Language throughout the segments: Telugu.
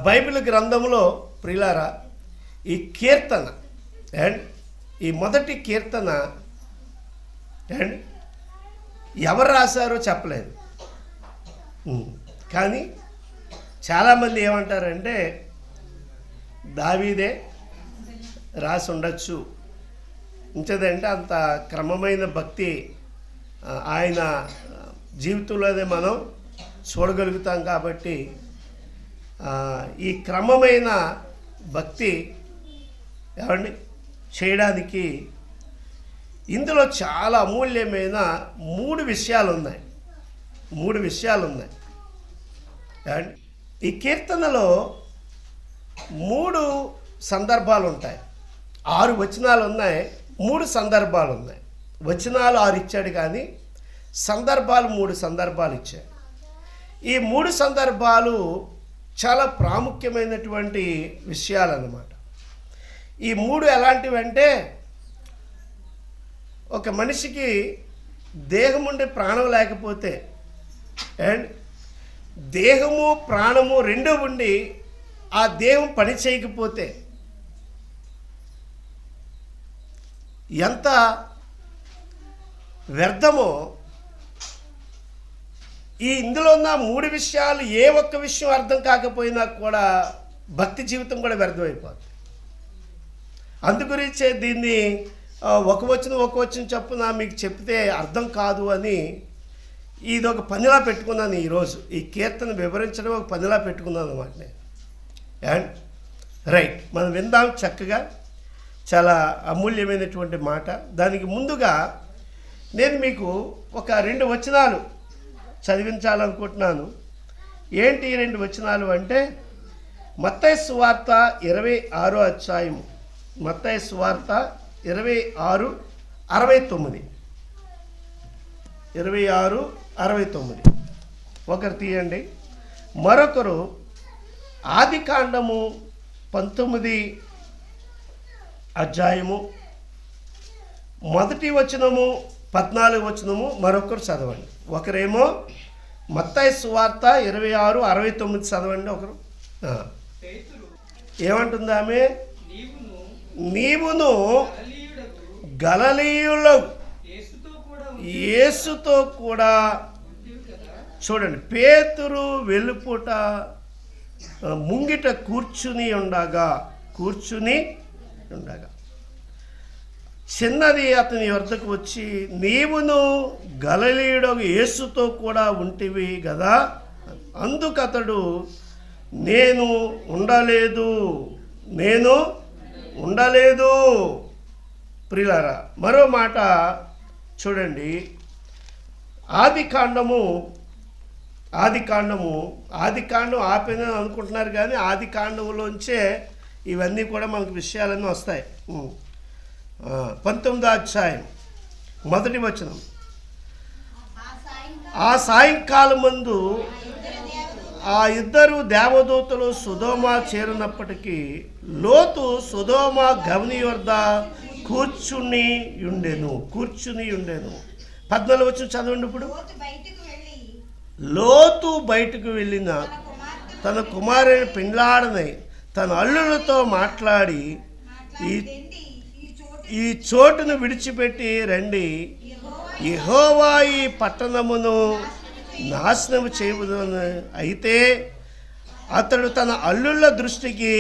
బైబిల్ గ్రంథంలో ప్రియులారా ఈ కీర్తన అండ్ ఈ మొదటి కీర్తన అండ్ ఎవరు రాశారో చెప్పలేదు. కానీ చాలామంది ఏమంటారంటే దావీదే రాసి ఉండొచ్చు, ఇంచదంటే అంత క్రమమైన భక్తి ఆయన జీవితంలోనే మనం చూడగలుగుతాం. కాబట్టి ఈ క్రమమైన భక్తి ఏమండి చేయడానికి ఇందులో చాలా అమూల్యమైన మూడు విషయాలు ఉన్నాయి. అండ్ ఈ కీర్తనలో 3 సందర్భాలు ఉంటాయి. 6 వచనాలు ఉన్నాయి, 3 సందర్భాలు ఉన్నాయి. వచనాలు 6 ఇచ్చాడు కానీ సందర్భాలు 3 సందర్భాలు ఇచ్చాడు. ఈ 3 సందర్భాలు చాలా ప్రాముఖ్యమైనటువంటి విషయాలు అన్నమాట. ఈ 3 ఎలాంటివంటే, ఒక మనిషికి దేహం ఉండి ప్రాణం లేకపోతే అండ్ దేహము ప్రాణము రెండూ ఉండి ఆ దేహం పని చేయకపోతే ఎంత వ్యర్థమో, ఇందులో ఉన్న 3 విషయాలు ఏ ఒక్క విషయం అర్థం కాకపోయినా కూడా భక్తి జీవితం కూడా వ్యర్థమైపోతుంది. అందుగురించే దీన్ని ఒక వచనం చొప్పున మీకు చెప్తే అర్థం కాదు అని ఇది ఒక పనిలా పెట్టుకున్నాను. ఈరోజు ఈ కీర్తన వివరించడం ఒక పనిలా పెట్టుకున్నాను అన్నమాట నేను. అండ్ రైట్, మనం విందాం చక్కగా. చాలా అమూల్యమైనటువంటి మాట. దానికి ముందుగా నేను మీకు ఒక 2 వచనాలు చదివించాలనుకుంటున్నాను. ఏంటి 2 వచనాలు అంటే, మత్తయి సువార్త 26వ అధ్యాయము, మత్తయి సువార్త 26:69. 26:69 ఒకరు తీయండి. మరొకరు ఆదికాండము 19 అధ్యాయము 1వ వచనము 14వ వచనము మరొకరు చదవండి. ఒకరేమో మత్తయి సువార్త 26:69 చదవండి. ఒకరు ఏమంటుంది ఆమె? నీవును గలిలయులకు యేసుతో కూడా, చూడండి, పేతురు వెలుపుట ముంగిట కూర్చుని ఉండగా చిన్నది అతని వద్దకు వచ్చి, నీవును గలిలయుడగు యేసుతో కూడా ఉంటివి కదా. అందుకతడు, నేను ఉండలేదు. ప్రియులారా, మరో మాట చూడండి. ఆదికాండం ఆపేదని అనుకుంటున్నారు కానీ ఆదికాండంలోంచే ఇవన్నీ కూడా మనకు విషయాలన్నీ వస్తాయి. 19వ అధ్యాయం 1వ వచనం. ఆ సాయంకాలం మందు ఆ 2 దేవదూతలు సొదొమ చేరినప్పటికీ లోతు సొదొమ గవని వద్ద కూర్చుని ఉండెను. 14వ వచనం చదవండి. ఇప్పుడు లోతు బయటకు వెళ్ళిన తన కుమారుని పెండ్లాడనై తన అల్లులతో మాట్లాడి, ఈ చోటును విడిచిపెట్టి రండి, యెహోవా ఈ పట్టణమును నాశనం చేయబోను. అయితే అతడు తన అల్లుళ్ళ దృష్టికి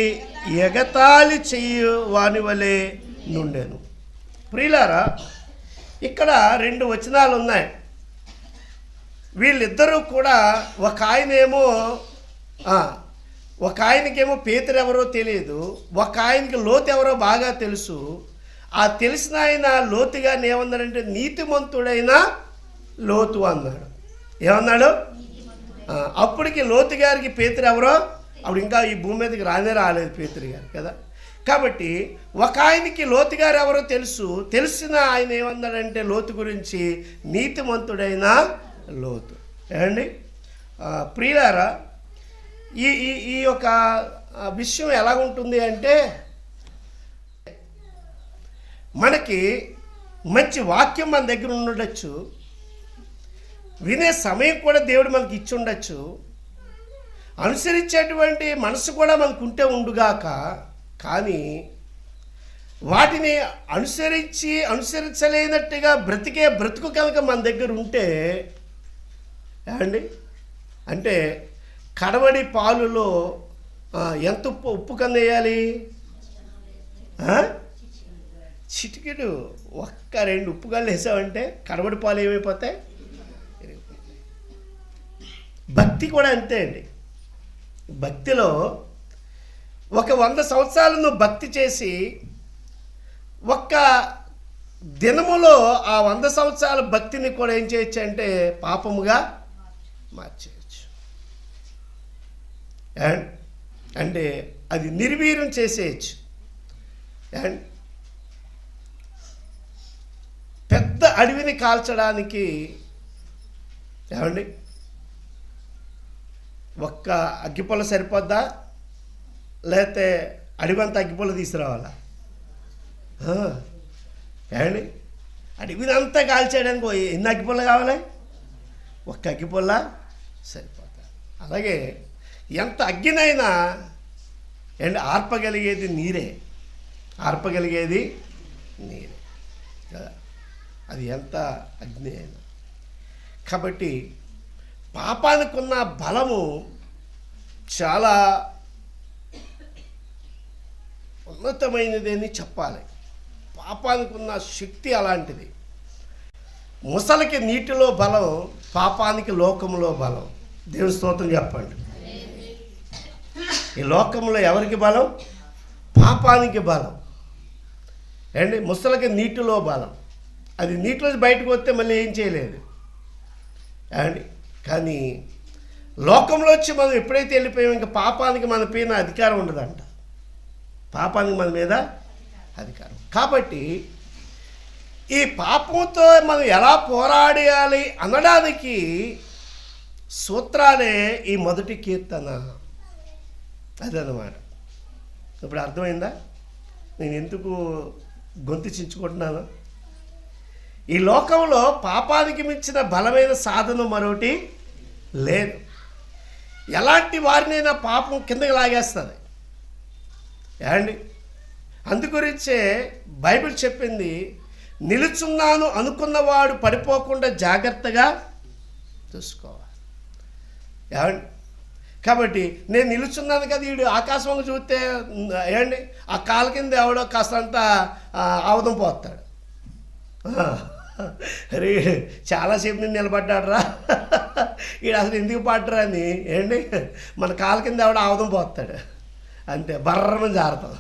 ఎగతాళి చేయు వాని వలె నుండెను. ప్రియులారా, ఇక్కడ 2 వచనాలు ఉన్నాయి. వీళ్ళిద్దరూ కూడా, ఒక ఆయనకేమో పేతురు ఎవరో తెలియదు, ఒక ఆయనకి లోతు ఎవరో బాగా తెలుసు. ఆ తెలిసిన ఆయన లోతు గారిని ఏమన్నాడంటే నీతిమంతుడైన లోతు అన్నాడు. ఏమన్నాడు? అప్పటికి లోతు గారికి పేతురు ఎవరో అప్పుడు ఇంకా ఈ భూమి మీదకి రాలేదు పేతురు గారు కదా. కాబట్టి ఒక ఆయనకి లోతు గారు ఎవరో తెలుసు. తెలిసిన ఆయన ఏమన్నాడంటే లోతు గురించి నీతిమంతుడైన లోతు. ఏమండి ప్రియులారా, ఈ యొక్క విషయం ఎలాగుంటుంది అంటే, మనకి మంచి వాక్యం మన దగ్గర ఉండొచ్చు, వినే సమయం కూడా దేవుడు మనకి ఇచ్చి ఉండొచ్చు. అనుసరించేటువంటి మనసు కూడా మనకు ఉంటే ఉండుగాక, కానీ వాటిని అనుసరించలేనట్టుగా బ్రతికే బ్రతుకు కనుక మన దగ్గర ఉంటే ఏమండి, అంటే కడవడి పాలులో ఎంత ఉప్పు కన్నా వేయాలి? చిటికెడు, ఒక్క 2 ఉప్పు కళ్ళు వేసామంటే కడవడి పాలు ఏమైపోతాయి? భక్తి కూడా అంతే అండి. భక్తిలో ఒక 100 సంవత్సరాలు నువ్వు భక్తి చేసి ఒక్క దినములో ఆ 100 సంవత్సరాల భక్తిని కూడా ఏం చేయొచ్చు అంటే పాపముగా మార్చేయచ్చు. అండ్ అంటే అది నిర్వీర్యం చేసేయచ్చు. అండ్ పెద్ద అడవిని కాల్చడానికి ఏమండి ఒక్క అగ్గిపుల్ల సరిపోద్దా, లేకపోతే అడవంతా అగ్గిపుల్ల తీసుకురావాలా? ఏమండి అడవిని అంతా కాల్చేయడానికి ఎన్ని అగ్గిపుల్ల కావాలి? ఒక్క అగ్గిపుల్ల సరిపోతా. అలాగే ఎంత అగ్గినైనా అండ్ ఆర్పగలిగేది నీరే కదా, అది ఎంత అగ్ని అయినా. కాబట్టి పాపానికి ఉన్న బలము చాలా ఉన్నతమైనది అని చెప్పాలి. పాపానికి ఉన్న శక్తి అలాంటిది. ముసలికి నీటిలో బలం, పాపానికి లోకంలో బలం. దేవుని స్తోత్రం చెప్పండి. ఈ లోకంలో ఎవరికి బలం? పాపానికి బలం. అండి ముసలికి నీటిలో బలం. అది నీటిలో బయటకు వస్తే మళ్ళీ ఏం చేయలేదు అండి. కానీ లోకంలో వచ్చి మనం ఎప్పుడైతే వెళ్ళిపోయామో ఇంకా పాపానికి మన పైన అధికారం ఉండదంట. పాపానికి మన మీద అధికారం. కాబట్టి ఈ పాపంతో మనం ఎలా పోరాడాలి అనడానికి సూత్రాలే ఈ మొదటి కీర్తన. అదన్నమాట. ఇప్పుడు అర్థమైందా నేను ఎందుకు గొంతు చించుకుంటున్నాను? ఈ లోకంలో పాపానికి మించిన బలమైన సాధనం మరొకటి లేదు. ఎలాంటి వారినైనా పాపం కిందకి లాగేస్తుంది ఏమండి. అందుగురించే బైబిల్ చెప్పింది, నిలుచున్నాను అనుకున్నవాడు పడిపోకుండా జాగ్రత్తగా చూసుకోవాలి ఏమండి. కాబట్టి నేను నిలుచున్నాను కదా, వీడు ఆకాశంలో చూస్తే ఏమండి ఆ కాలు కింద ఎవడో కాస్తంత ఆవదం పోతాడు. అరే చాలాసేపు నేను నిలబడ్డాడు రా, వీడు అసలు ఎందుకు పడ్డరా అని ఏంటి మన కాలు కింద ఎవడో ఆవదం పోతాడు అంతే, బర్రమని జారుతాం.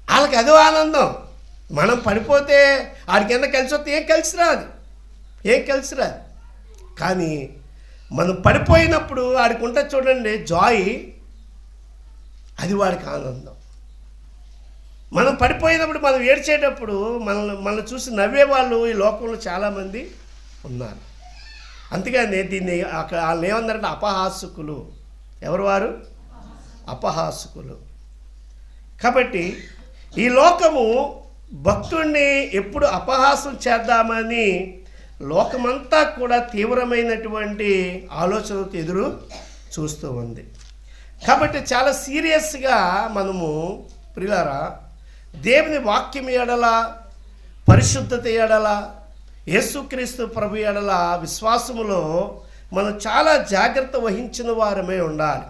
వాళ్ళకి అదో ఆనందం. మనం పడిపోతే ఆడి కింద కలిసి వస్తే ఏం కలిసి రాదు. కానీ మనం పడిపోయినప్పుడు ఆడికి ఉంటుంది చూడండి జాయ్, అది వాడికి ఆనందం. మనం పడిపోయినప్పుడు మనం ఏడ్చేటప్పుడు మనల్ని చూసి నవ్వేవాళ్ళు ఈ లోకంలో చాలామంది ఉన్నారు. అందుకని దీన్ని వాళ్ళు ఏమన్నారంటే అపహాసకులు. ఎవరు వారు? అపహాసకులు. కాబట్టి ఈ లోకము భక్తుడిని ఎప్పుడు అపహాసం చేద్దామని లోకమంతా కూడా తీవ్రమైనటువంటి ఆలోచనతో ఎదురు చూస్తూ ఉంది. కాబట్టి చాలా సీరియస్గా మనము ప్రియులారా దేవుని వాక్యం ఎడల, పరిశుద్ధత ఎడల, యేసుక్రీస్తు ప్రభు ఎడల విశ్వాసములో మనం చాలా జాగ్రత్త వహించిన వారమే ఉండాలి.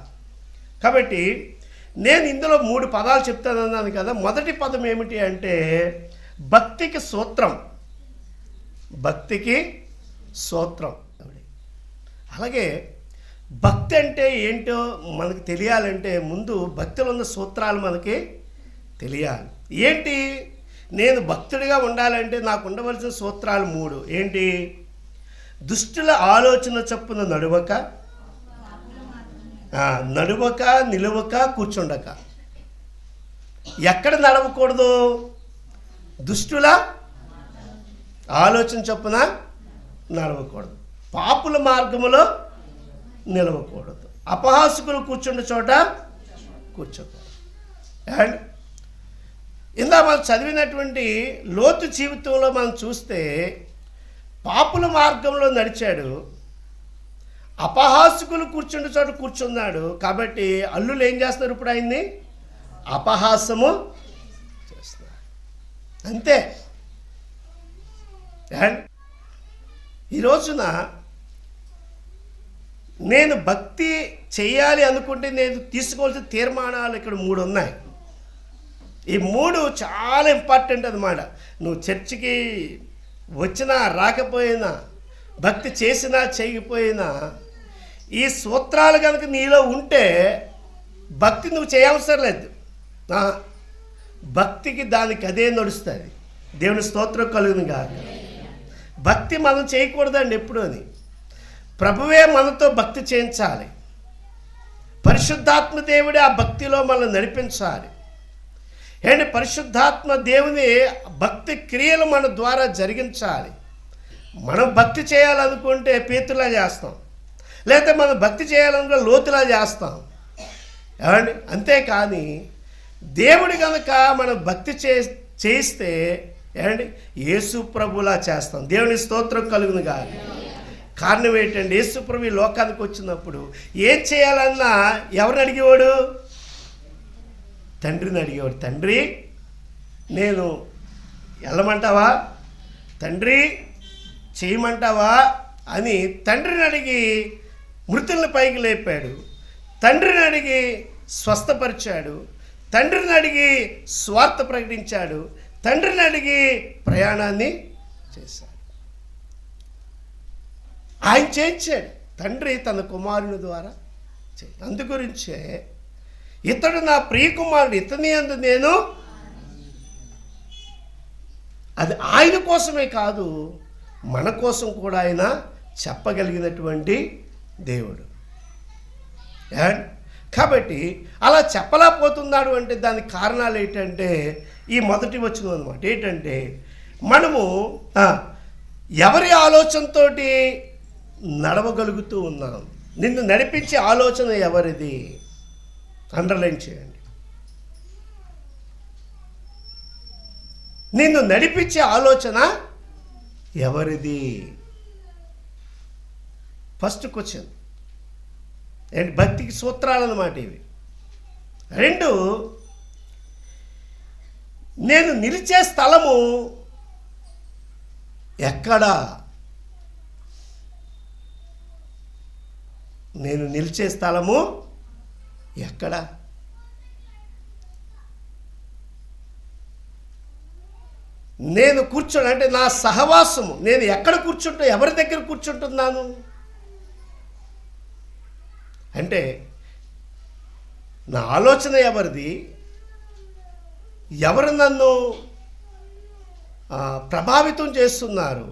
కాబట్టి నేను ఇందులో 3 పదాలు చెప్తానన్నాను కదా. మొదటి పదం ఏమిటి అంటే భక్తికి సూత్రం. అలాగే భక్తి అంటే ఏంటో మనకు తెలియాలంటే ముందు భక్తిలో ఉన్న సూత్రాలు మనకి తెలియాలి. ఏంటి? నేను భక్తుడిగా ఉండాలంటే నాకు ఉండవలసిన సూత్రాలు 3. ఏంటి? దుష్టుల ఆలోచన చొప్పున నడువక, నిలువక, కూర్చుండక. ఎక్కడ నడవకూడదు? దుష్టుల ఆలోచన చొప్పున నడవకూడదు, పాపుల మార్గములో నిలవకూడదు, అపహాసకులు కూర్చుండే చోట కూర్చోకూడదు. అండ్ ఇందా మనం చదివినటువంటి లోతు జీవితంలో మనం చూస్తే పాపుల మార్గంలో నడిచాడు, అపహాసకులు కూర్చుండే చోట కూర్చున్నాడు కాబట్టి అల్లులు ఏం చేస్తున్నారు? ఇప్పుడు ఆయన్ని అపహాసము చేస్తున్నారు. అంతే. అండ్ ఈ రోజున నేను భక్తి చేయాలి అనుకుంటే నేను తీసుకోవాల్సిన తీర్మానాలు ఇక్కడ 3 ఉన్నాయి. ఈ 3 చాలా ఇంపార్టెంట్ అన్నమాట. నువ్వు చర్చికి వచ్చినా రాకపోయినా, భక్తి చేసినా చేయకపోయినా, ఈ సూత్రాలు కనుక నీలో ఉంటే భక్తి నువ్వు చేయవసరం లేదు. భక్తికి దానికి అదే నడుస్తుంది. దేవుని స్తోత్రం కలుగును గాక. భక్తి మనం చేయకూడదండి ఎప్పుడు. అని ప్రభువే మనతో భక్తి చేయించాలి. పరిశుద్ధాత్మ దేవుడే ఆ భక్తిలో మనల్ని నడిపించాలి. ఏంటి? పరిశుద్ధాత్మ దేవుని భక్తి క్రియలు మన ద్వారా జరిగించాలి. మనం భక్తి చేయాలనుకుంటే పేతులా చేస్తాం, లేకపోతే మనం భక్తి చేయాలనుకుంటే లోతులా చేస్తాం. ఏమండి? అంతేకాని దేవుడి కనుక మనం భక్తి చేయిస్తే ఏమండి యేసు ప్రభులా చేస్తాం. దేవుని స్తోత్రం కలుగును కాదు. కారణం ఏంటంటే యేసు ప్రభు ఈ లోకానికి వచ్చినప్పుడు ఏం చేయాలన్నా ఎవరిని అడిగేవాడు? తండ్రిని అడిగేవాడు. తండ్రి నేను వెళ్ళమంటావా? తండ్రి చేయమంటావా అని తండ్రిని అడిగి మృతులను పైకి లేపాడు. తండ్రిని అడిగి స్వస్థపరిచాడు. తండ్రిని అడిగి స్వార్థ ప్రకటించాడు. తండ్రిని అడిగి ప్రయాణాన్ని చేశాడు. ఆయన చేయించాడు. తండ్రి తన కుమారుని ద్వారా అందుగురించే ఇతడు నా ప్రియ కుమారుడు, ఇతని యందు నేను, అది ఆయన కోసమే కాదు మన కోసం కూడా ఆయన చెప్పగలిగినటువంటి దేవుడు. కాబట్టి అలా చెప్పలేకపోతున్నాడు అంటే దానికి కారణాలు ఏంటంటే ఈ మొదటి వచనం అన్నమాట. ఏంటంటే మనము ఎవరి ఆలోచనతో నడవగలుగుతూ ఉన్నాం? నిన్ను నడిపించే ఆలోచన ఎవరిది? అండర్లైన్ చేయండి. నిన్ను నడిపించే ఆలోచన ఎవరిది? ఫస్ట్ క్వశ్చన్ ఏంటి? భక్తికి సూత్రాలు అన్నమాట ఇవి. 2, నేను నిలిచే స్థలము ఎక్కడా? నేను నిలిచే స్థలము ఎక్కడ? నేను అంటే నా సహవాసము నేను ఎక్కడ కూర్చుంటా? ఎవరి దగ్గర కూర్చుంటున్నాను? అంటే నా ఆలోచన ఎవరిది? ఎవరు నన్ను ప్రభావితం చేస్తున్నారు?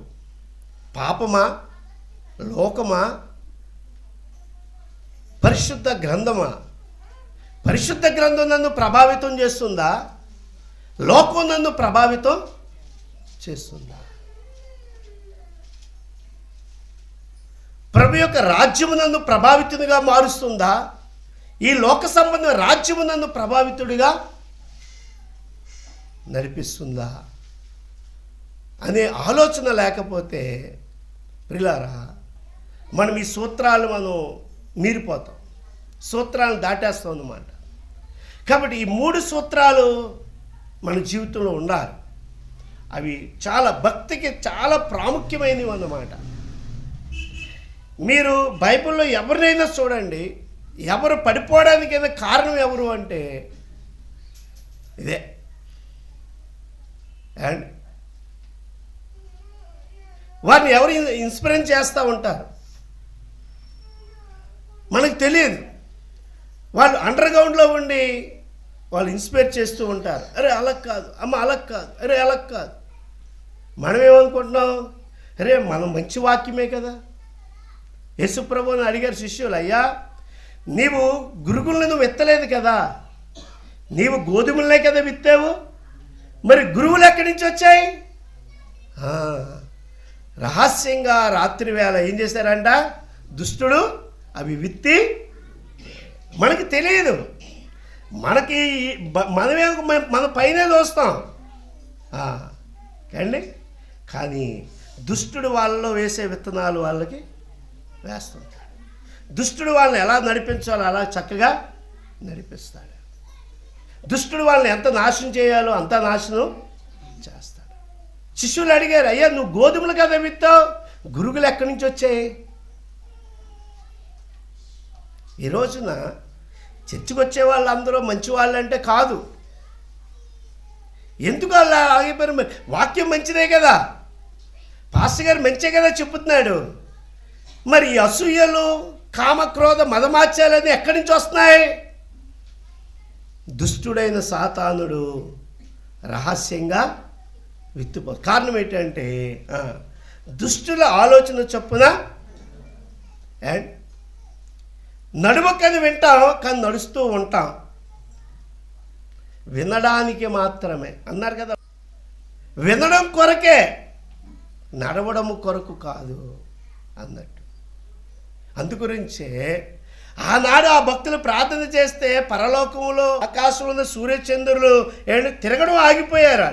పాపమా? లోకమా? పరిశుద్ధ గ్రంథమా? పరిశుద్ధ గ్రంథం నన్ను ప్రభావితం చేస్తుందా? లోకం నన్ను ప్రభావితం చేస్తుందా? ప్రభు యొక్క రాజ్యము నన్ను ప్రభావితునిగా మారుస్తుందా? ఈ లోక సంబంధ రాజ్యము నన్ను ప్రభావితుడిగా నడిపిస్తుందా అనే ఆలోచన లేకపోతే ప్రియులారా మనం ఈ సూత్రాలు మీరిపోతాం, సూత్రాలను దాటేస్తాం అన్నమాట. కాబట్టి ఈ 3 సూత్రాలు మన జీవితంలో ఉండాలి. అవి చాలా భక్తికి చాలా ప్రాముఖ్యమైనవి అన్నమాట. మీరు బైబిల్లో ఎవరినైనా చూడండి, ఎవరు పడిపోవడానికైనా కారణం ఎవరు అంటే ఇదే. అండ్ వారిని ఎవరు ఇన్స్పైర్ చేస్తూ ఉంటారు మనకు తెలియదు. వాళ్ళు అండర్ గ్రౌండ్లో ఉండి వాళ్ళు ఇన్స్పైర్ చేస్తూ ఉంటారు. అరే అలా కాదు, అమ్మ అలా కాదు, అరే అలా కాదు. మనం ఏమనుకుంటున్నాం? అరే మనం మంచి వాక్యమే కదా. యేసుప్రభుని అడిగారు శిష్యులు, అయ్యా నీవు గురుగులను నువ్వు విత్తలేదు కదా, నీవు గోధుమలనే కదా విత్తావు, మరి గురువులు ఎక్కడి నుంచి వచ్చాయి? రహస్యంగా రాత్రి వేళ ఏం చేశారంట? దుష్టుడు అవి విత్తి, మనకి తెలియదు, మనకి మనమే మన పైనే చూస్తాం కండి. కానీ దుష్టుడు వాళ్ళలో వేసే విత్తనాలు వాళ్ళకి వేస్తుంటాడు. దుష్టుడు వాళ్ళని ఎలా నడిపించాలో అలా చక్కగా నడిపిస్తాడు. దుష్టుడు వాళ్ళని ఎంత నాశనం చేయాలో అంత నాశనం చేస్తాడు. శిష్యులు అడిగారు, అయ్యా నువ్వు గోధుమలు కదా విత్తావు, గురుగులు ఎక్కడి నుంచి వచ్చాయి? ఈ రోజున చర్చికి వచ్చే వాళ్ళందరూ మంచి వాళ్ళు అంటే కాదు. ఎందుకు అలా ఆగిపోయారు? మరి వాక్యం మంచిదే కదా, పాస్టర్ గారు మంచే కదా చెప్పుతున్నాడు. మరి ఈ అసూయలు, కామక్రోధ, మదమాత్యాలన్నీ ఎక్కడి నుంచి వస్తున్నాయి? దుష్టుడైన సాతానుడు రహస్యంగా విత్తుపో. కారణం ఏంటంటే దుష్టుల ఆలోచన చొప్పున అండ్ నడువకని వింటాం, కానీ నడుస్తూ ఉంటాం. వినడానికి మాత్రమే అన్నారు కదా, వినడం కొరకే, నడవడం కొరకు కాదు అన్నట్టు. అందుగురించే ఆనాడు ఆ భక్తులు ప్రార్థన చేస్తే పరలోకంలో ఆకాశంలో ఉన్న సూర్యచంద్రులు తిరగడం ఆగిపోయారు.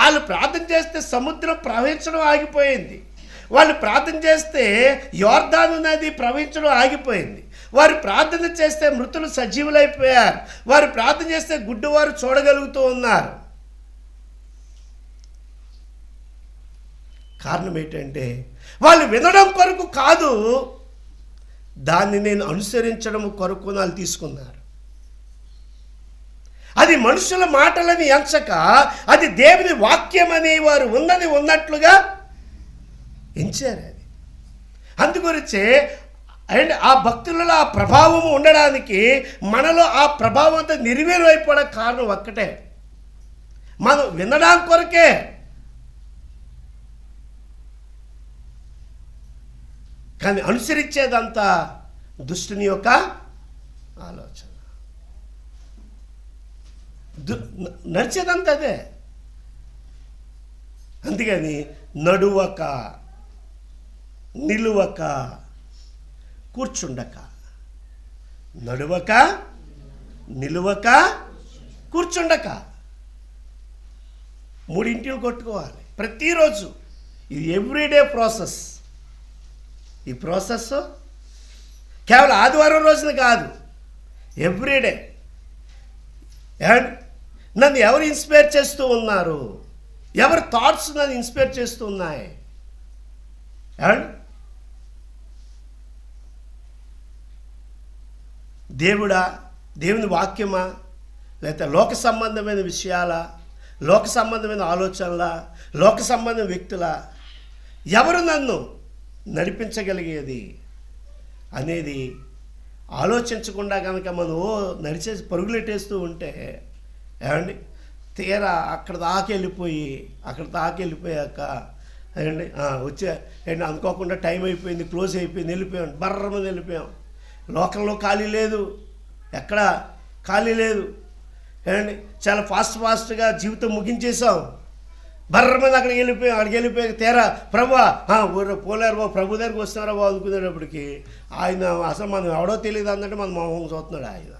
వాళ్ళు ప్రార్థన చేస్తే సముద్రం ప్రవహించడం ఆగిపోయింది. వాళ్ళు ప్రార్థన చేస్తే యోర్దాను నది ప్రవహించడం ఆగిపోయింది. వారు ప్రార్థన చేస్తే మృతులు సజీవులైపోయారు. వారు ప్రార్థన చేస్తే గుడ్డివారు చూడగలుగుతూ ఉన్నారు. కారణం ఏంటంటే వాళ్ళు వినడం కొరకు కాదు, దాన్ని నేను అనుసరించడం కొరకు వాళ్ళు తీసుకున్నారు. అది మనుషుల మాటలని ఎంచక అది దేవుని వాక్యం అని వారు ఉన్నది ఉన్నట్లుగా ఎంచారు. అది అందుగురించే అండ్ ఆ భక్తులలో ఆ ప్రభావం ఉండడానికి మనలో ఆ ప్రభావం అంతా నెరవేరైపోవడం కారణం ఒక్కటే, మనం వినడం కొరకే. కానీ అనుసరించేదంతా దుష్టుని యొక్క ఆలోచన, నడిచేదంతా అదే. అందుకని నడువక, నిలువక, కూర్చుండక, నడువక, నిలువక, కూర్చుండక, మూడింటిని కొట్టుకోవాలి ప్రతిరోజు. ఇది ఎవ్రీడే ప్రాసెస్. ఈ ప్రాసెస్ కేవలం ఆదివారం రోజున కాదు, ఎవ్రీడే. అండ్ నన్ను ఎవరు ఇన్స్పైర్ చేస్తూ ఉన్నారు? ఎవరి థాట్స్ నన్ను ఇన్స్పైర్ చేస్తూ ఉన్నాయి? అండ్ దేవుడా, దేవుని వాక్యమా, లేకపోతే లోక సంబంధమైన విషయాల, లోక సంబంధమైన ఆలోచనల, లోక సంబంధమైన వ్యక్తుల, ఎవరు నన్ను నడిపించగలిగేది అనేది ఆలోచించకుండా కనుక మనం నడిచేసి పరుగులెట్టేస్తూ ఉంటే ఏమండి, తీరా అక్కడ దాకా వెళ్ళిపోయాక ఏమండి వచ్చే ఏంటి అనుకోకుండా టైం అయిపోయింది, క్లోజ్ అయిపోయింది, వెళ్ళిపోయాం, బర్రమని వెళ్ళిపోయాం. లోకంలో ఖాళీ లేదు, ఎక్కడ ఖాళీ లేదు. ఏమండి చాలా ఫాస్ట్గా జీవితం ముగించేసాం, బర్రమని అక్కడికి వెళ్ళిపోయాక తీరా ప్రభువా పోలేరు బాబు, ప్రభు దగ్గరికి వస్తున్నారా బాబు అనుకునేటప్పటికి ఆయన అసలు మనం ఎవడో తెలియదు అన్నట్టు మన మొహం చూస్తున్నాడు ఆయన.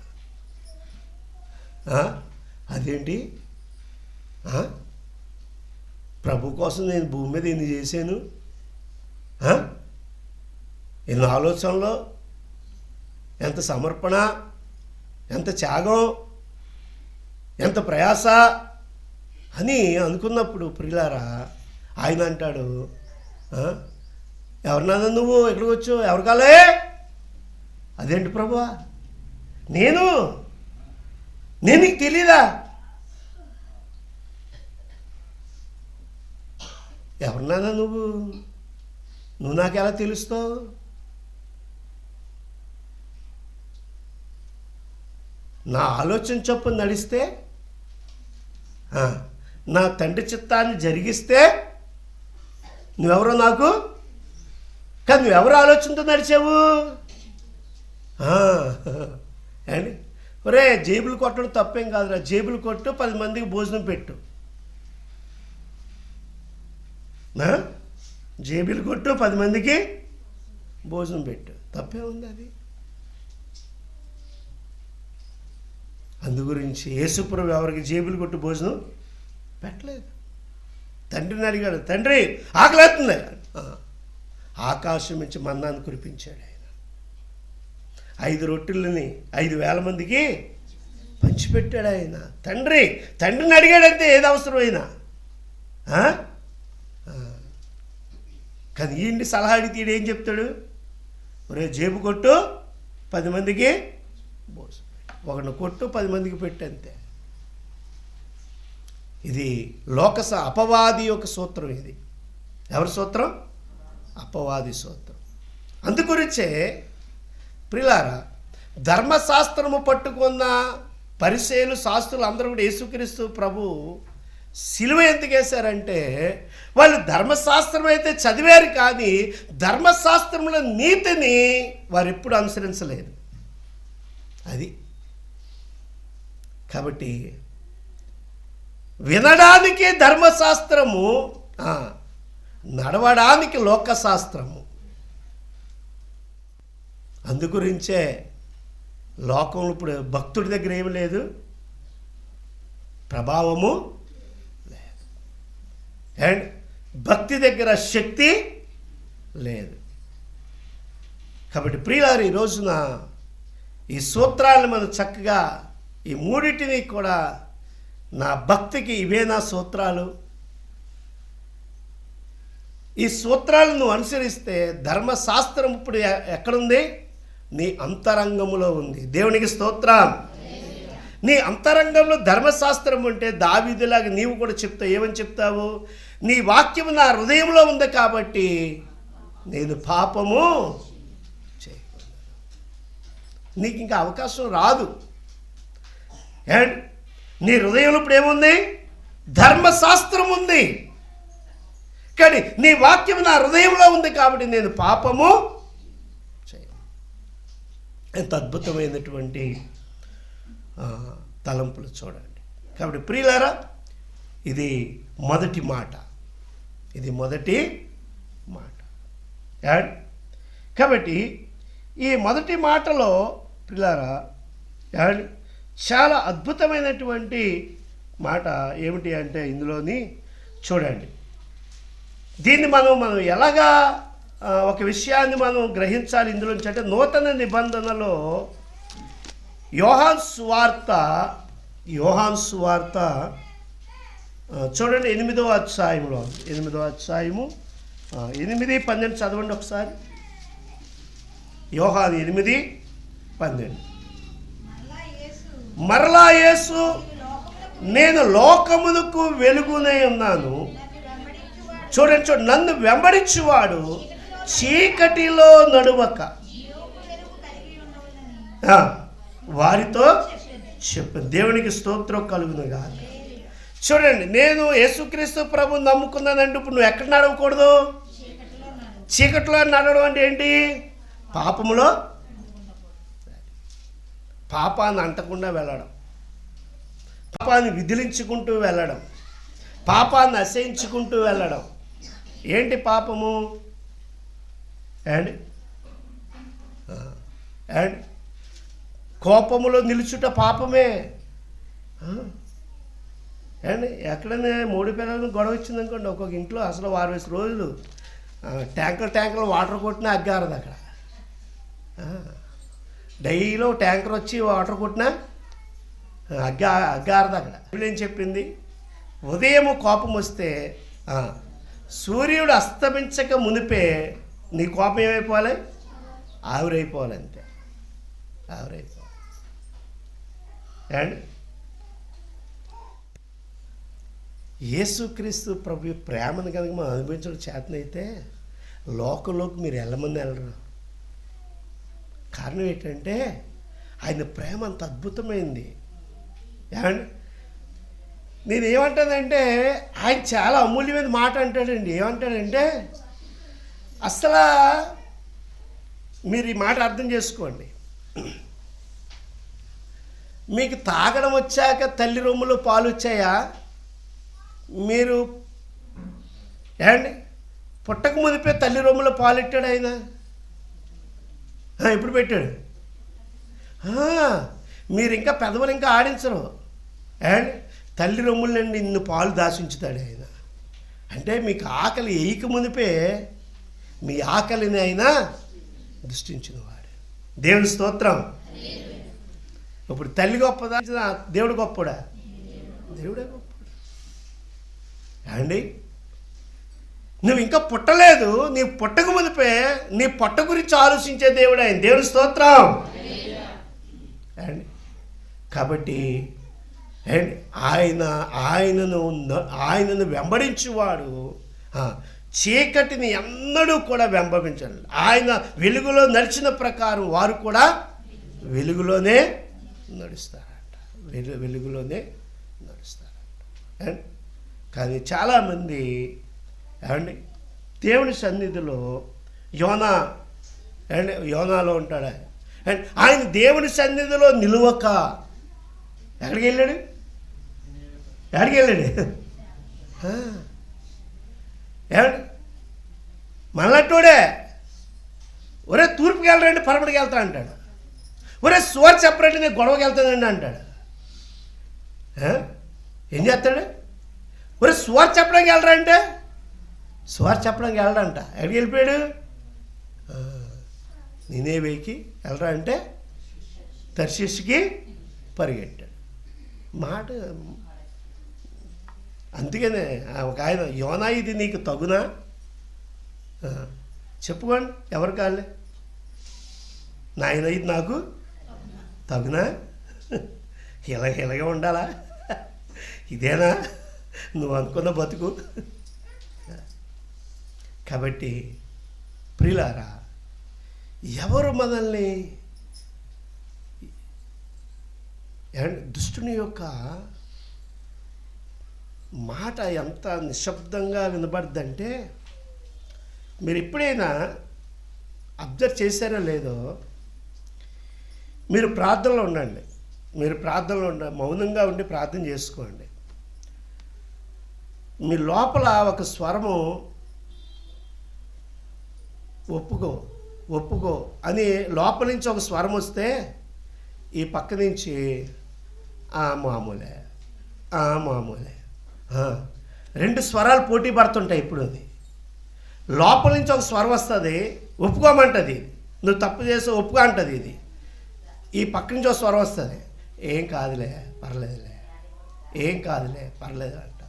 అదేంటి, ప్రభు కోసం నేను భూమి మీద ఎన్ని చేశాను, ఎన్ని ఆలోచనలు, ఎంత సమర్పణ, ఎంత త్యాగం, ఎంత ప్రయాస అని అనుకున్నప్పుడు ప్రియులారా ఆయన అంటాడు, ఎవరినాదా నువ్వు ఎక్కడికి వచ్చావు, ఎవరు కాలే? అదేంటి ప్రభువా, నేను నీకు తెలీదా? ఎవరినాదా నువ్వు నాకు ఎలా తెలుస్తావు? నా ఆలోచన చొప్పున నడిస్తే, నా తండ్రి చిత్తాన్ని జరిగిస్తే నువ్వెవరో నాకు, కానీ నువ్వెవరు ఆలోచనతో నడిచావు? అండి ఒరే, జేబులు కొట్టడం తప్పేం కాదురా, జేబులు కొట్టు, 10 మందికి భోజనం పెట్టు. జేబులు కొట్టు, 10 మందికి భోజనం పెట్టు, తప్పే ఉంది అది. అందుగురించి యేసుప్రభు ఎవరికి జేబులు కొట్టు భోజనం పెట్టలేదు. తండ్రిని అడిగాడు, తండ్రి ఆకలేస్తుంది, ఆకాశం నుంచి మన్నాను కురిపించాడు ఆయన. 5 రొట్టెలని 5,000 మందికి పంచిపెట్టాడు ఆయన. తండ్రిని అడిగాడంతే ఏది అవసరమైనా. కానీ ఈయన్ని సలహా అడిగితే ఏం చెప్తాడు? ఒరే జేబు కొట్టు 10 మందికి బోసు, ఒకరిని కొట్టు 10 మందికి పెట్టంతే. ఇది అపవాది యొక్క సూత్రం. ఇది ఎవరి సూత్రం? అపవాది సూత్రం. అందుగురించే ప్రియులారా, ధర్మశాస్త్రము పట్టుకున్న పరిసయ్యులు, శాస్త్రులు అందరూ కూడా యేసుక్రీస్తు ప్రభు సిలువ ఎందుకు వేశారంటే, వాళ్ళు ధర్మశాస్త్రం అయితే చదివారు కానీ ధర్మశాస్త్రంలో నీతిని వారు ఎప్పుడు అనుసరించలేదు. అది కాబట్టి వినడానికి ధర్మశాస్త్రము, నడవడానికి లోకశాస్త్రము. అందుగురించే లోకంలో ఇప్పుడు భక్తుడి దగ్గర ఏమి లేదు, ప్రభావము లేదు, అండ్ భక్తి దగ్గర శక్తి లేదు. కాబట్టి ప్రియులారు, ఈ రోజున ఈ సూత్రాలను మనం చక్కగా ఈ మూడింటిని కూడా, నా భక్తికి ఇవే నా సూత్రాలు, ఈ సూత్రాలను అనుసరిస్తే ధర్మశాస్త్రం ఇప్పుడు ఎక్కడుంది? నీ అంతరంగములో ఉంది. దేవునికి స్తోత్రం. నీ అంతరంగంలో ధర్మశాస్త్రం ఉంటే దావీదులాగా నీవు కూడా చెప్తావు. ఏమని చెప్తావు? నీ వాక్యము నా హృదయంలో ఉంది కాబట్టి నేను పాపము చేయకూడదు. నీకు ఇంకా అవకాశం రాదు. అండ్ నీ హృదయంలో ఇప్పుడు ఏముంది? ధర్మశాస్త్రం ఉంది. కానీ నీ వాక్యం నా హృదయంలో ఉంది కాబట్టి నేను పాపము చేయను. ఎంత అద్భుతమైనటువంటి తలంపులు చూడండి. కాబట్టి ప్రియులారా, ఇది మొదటి మాట. కాబట్టి ఈ మొదటి మాటలో ప్రియులారా చాలా అద్భుతమైనటువంటి మాట ఏమిటి అంటే, ఇందులోని చూడండి, దీన్ని మనం ఎలాగా ఒక విషయాన్ని మనం గ్రహించాలి ఇందులోంచి అంటే, నూతన నిబంధనలో యోహాను సువార్త చూడండి 8వ అధ్యాయంలో 8వ అధ్యాయము 8:12 చదవండి ఒకసారి. యోహాను 8:12. మరలా యేసు, నేను లోకమునకు వెలుగునై ఉన్నాను. చూడండి, నన్ను వెంబడించువాడు చీకటిలో నడువక వారితో చెప్పు. దేవునికి స్తోత్రం కలుగునుగా. చూడండి, నేను యేసుక్రీస్తు ప్రభు నమ్ముకున్నానంటే ఇప్పుడు నువ్వు ఎక్కడ నడవకూడదు? చీకటిలో నడవడం అంటే ఏంటి? పాపములో పాపాన్ని అంటకుండా వెళ్ళడం, పాపాన్ని విదిలించుకుంటూ వెళ్ళడం, పాపాన్ని అసహించుకుంటూ వెళ్ళడం. ఏంటి పాపము? అండ్ కోపములో నిలుచుట పాపమే. అండ్ ఎక్కడైనా 3 పిల్లలను గొడవ వచ్చిందనుకోండి, ఒక్కొక్క ఇంట్లో అసలు 60 రోజులు ట్యాంకర్లు వాటర్ కొట్టినా అగ్గారదు అక్కడ. డైలీ ట్యాంకర్ వచ్చి వాటర్ కొట్టినా అగ్గారదు అక్కడ. ఏం చెప్పింది? ఉదయం కోపం వస్తే సూర్యుడు అస్తమించక మునిపే నీ కోపం ఏమైపోవాలి? ఆవిరైపోవాలి, అంతే, ఆవిరైపోవాలి. అండ్ యేసుక్రీస్తు ప్రభు ప్రేమను కనుక మనం అనుభవించడం చేతనైతే లోకంలోకి మీరు వెళ్ళమని వెళ్ళరు. కారణం ఏంటంటే ఆయన ప్రేమ అంత అద్భుతమైంది. అండ్ నేనేమంటానంటే, ఆయన చాలా అమూల్యమైన మాట అంటాడండి. ఏమంటాడంటే, అసలు మీరు ఈ మాట అర్థం చేసుకోండి. మీకు తాగడం వచ్చాక తల్లి రొమ్ములో పాలు వచ్చాయా? మీరు ఏమండి పుట్టక మునిపే తల్లి రొమ్ములో పాలు పెట్టాడు ఆయన. ఎప్పుడు పెట్టాడు? మీరు ఇంకా పెదవులు ఇంకా ఆడించరు. అండ్ తల్లి రొమ్ముల నుండి ఇన్ని పాలు దాచుంచుతాడు ఆయన. అంటే మీకు ఆకలి వేయక మునిపే మీ ఆకలిని అయినా దృష్టించినవాడు. దేవుని స్తోత్రం. ఇప్పుడు తల్లి గొప్పదా, దేవుడు గొప్పడా? దేవుడే గొప్పడు అండి. నువ్వు ఇంకా పుట్టలేదు, నీ పుట్టక మునిపే నీ పొట్ట గురించి ఆలోచించే దేవుడు ఆయన. దేవుని స్తోత్రం అండి. కాబట్టి అండి ఆయనను వెంబడించేవాడు చీకటిని ఎన్నడూ కూడా వెంబడించాలి. ఆయన వెలుగులో నడిచిన ప్రకారం వారు కూడా వెలుగులోనే నడుస్తారంట. వెలుగులోనే నడుస్తారంట. కానీ చాలామంది ఏమండి దేవుని సన్నిధిలో యోనాలో ఉంటాడు అండ్ ఆయన దేవుని సన్నిధిలో నిలువక ఎక్కడికి వెళ్ళాడు? ఏమండి మళ్ళట్టుడే ఒరే తూర్పుకి వెళ్ళరండి పరమటికి వెళ్తా అంటాడు. ఒరే సువార్త చెప్పరండి నేను గొడవకి వెళ్తానండి అంటాడు. ఏం చేస్తాడు? ఒరే సువార్త చెప్పడానికి వెళ్ళరా అంటే సువార్త చెప్పడానికి వెళ్ళడంట. ఎక్కడికి వెళ్ళిపోయాడు? నినేవేకి వెళ్ళరా అంటే తర్షీషుకి పరిగెట్టాడు. మాట అందుకనే ఒక ఆయన యోనా ఇది నీకు తగునా చెప్పుకోండి ఎవరు కాలే నాయన ఇది నాకు తగునా ఇలాగే ఉండాలా? ఇదేనా నువ్వు అనుకున్న బతుకు? కాబట్టి ప్రియులారా, ఎవరు మనల్ని దుష్టుని యొక్క మాట ఎంత నిశ్శబ్దంగా వినబడుద్దంటే, మీరు ఎప్పుడైనా అబ్జర్వ్ చేశారో లేదో, మీరు ప్రార్థనలో ఉండండి. మౌనంగా ఉండి ప్రార్థన చేసుకోండి. మీ లోపల ఒక స్వరము ఒప్పుకో అని లోపల నుంచి ఒక స్వరం వస్తే ఈ పక్క నుంచి మామూలే రెండు స్వరాలు పోటీ పడుతుంటాయి. ఇప్పుడు అది లోపల నుంచి ఒక స్వరం వస్తుంది, ఒప్పుకోమంటుంది. నువ్వు తప్పు చేసి ఒప్పుకో అంటుంది. ఇది ఈ పక్క నుంచి ఒక స్వరం వస్తుంది, ఏం కాదులే పర్లేదు అంట.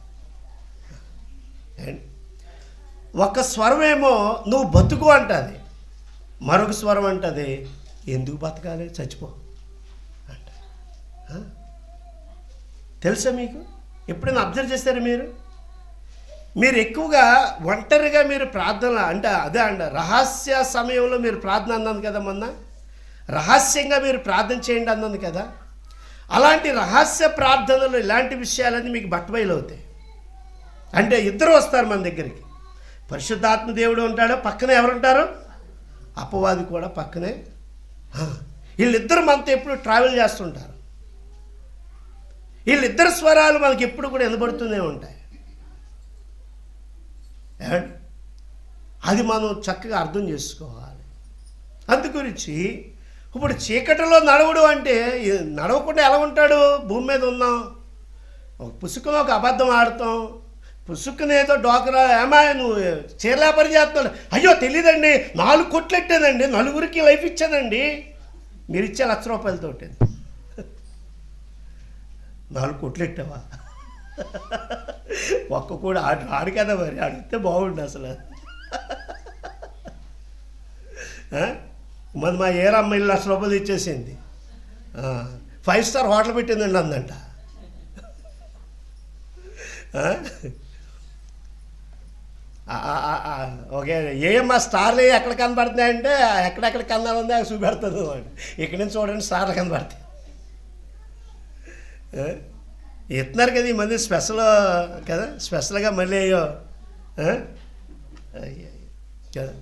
ఒక స్వరమేమో నువ్వు బతుకు అంటుంది, మరొక స్వరం అంటుంది ఎందుకు బతకాలి, చచ్చిపో అంట. తెలుసా మీకు? ఎప్పుడైనా అబ్జర్వ్ చేస్తారా మీరు ఎక్కువగా ఒంటరిగా మీరు ప్రార్థన అంటే అదే రహస్య సమయంలో మీరు ప్రార్థన అన్నాను కదా, మొన్న రహస్యంగా మీరు ప్రార్థన చేయండి అన్నాను కదా. అలాంటి రహస్య ప్రార్థనలు ఇలాంటి విషయాలన్నీ మీకు బట్టబయలవుతాయి. అంటే ఇద్దరు వస్తారు మన దగ్గరికి, పరిశుద్ధాత్మ దేవుడు ఉంటాడు, పక్కనే ఎవరుంటారు? అపవాది కూడా పక్కనే. వీళ్ళిద్దరు మనతో ఎప్పుడు ట్రావెల్ చేస్తుంటారు. వీళ్ళిద్దరు స్వరాలు మనకి ఎప్పుడు కూడా వినబడుతూనే ఉంటాయి. అది మనం చక్కగా అర్థం చేసుకోవాలి. అందు గురించి ఇప్పుడు చీకటిలో నడవడు అంటే నడవకుండా ఎలా ఉంటాడు? భూమి మీద ఉన్నాం, ఒక పుసుకుని ఒక అబద్ధం ఆడతాం, పుసుకుని ఏదో డోకరా ఏమా నువ్వు చీరలేపరి చేస్తున్నాడు, అయ్యో తెలియదండి 4 కోట్లు ఎట్టానండి, 4 లైఫ్ ఇచ్చానండి. మీరు ఇచ్చే ₹1,00,000 4 కోట్లు ఎట్టావా? ఒక్క కూడా ఆడు కదా, మరి అడిగితే బాగుండు అసలు. మరి మా ఏరమ్మ ₹1,00,000 ఇచ్చేసింది, 5 స్టార్ హోటల్ పెట్టిందండి అందంట. ఓకే ఏమా స్టార్లు ఎక్కడ కనబడుతున్నాయంటే ఎక్కడెక్కడ కన్నాలు ఉంది అవి చూపెడుతుంది. ఇక్కడి నుంచి చూడండి స్టార్లు కనబడతాయి. ఎత్తున్నారు కదా ఈ మంది స్పెషల్ కదా, స్పెషల్గా మళ్ళీ అయ్యో కదా.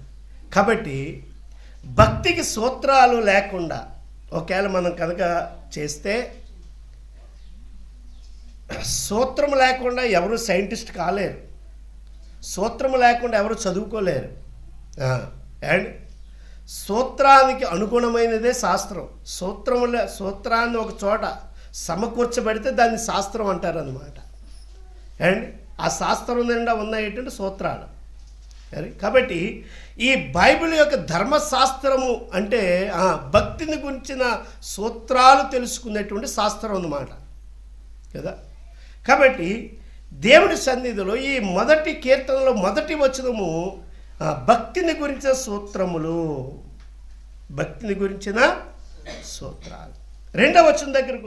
కాబట్టి భక్తికి సూత్రాలు లేకుండా ఒకవేళ మనం కనుక చేస్తే, సూత్రం లేకుండా ఎవరు సైంటిస్ట్ కాలేరు, సూత్రము లేకుండా ఎవరు చదువుకోలేరు. అండ్ సూత్రానికి అనుగుణమైనదే శాస్త్రం. సూత్రాన్ని ఒక చోట సమకూర్చబడితే దాన్ని శాస్త్రం అంటారు అన్నమాట. అండ్ ఆ శాస్త్రం నిండా ఉన్నాయి ఏంటంటే సూత్రాలు. సరే, కాబట్టి ఈ బైబిల్ యొక్క ధర్మశాస్త్రము అంటే భక్తిని గురించిన సూత్రాలు తెలుసుకునేటువంటి శాస్త్రం అన్నమాట కదా. కాబట్టి దేవుని సన్నిధిలో ఈ మొదటి కీర్తనలో మొదటి వచనము భక్తిని గురించిన సూత్రములు, భక్తిని గురించిన సూత్రాలు. రెండవ వచనం దగ్గరకు